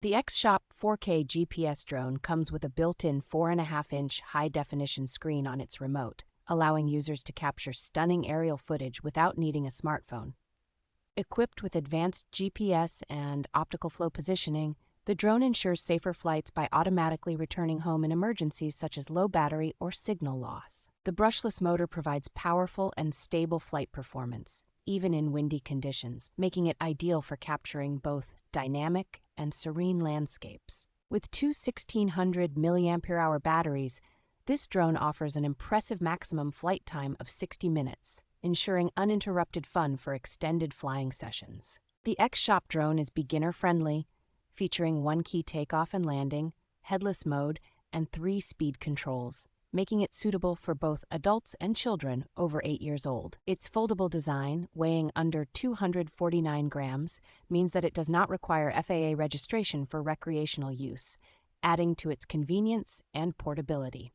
The X-Shop 4K GPS drone comes with a built-in 4.5-inch high-definition screen on its remote, allowing users to capture stunning aerial footage without needing a smartphone. Equipped with advanced GPS and optical flow positioning, the drone ensures safer flights by automatically returning home in emergencies such as low battery or signal loss. The brushless motor provides powerful and stable flight performance, even in windy conditions, making it ideal for capturing both dynamic and serene landscapes. With two 1600 milliampere-hour batteries, this drone offers an impressive maximum flight time of 60 minutes, ensuring uninterrupted fun for extended flying sessions. The X-Shop drone is beginner-friendly, featuring one-key takeoff and landing, headless mode, and 3-speed controls, making it suitable for both adults and children over 8 years old. Its foldable design, weighing under 249 grams, means that it does not require FAA registration for recreational use, adding to its convenience and portability.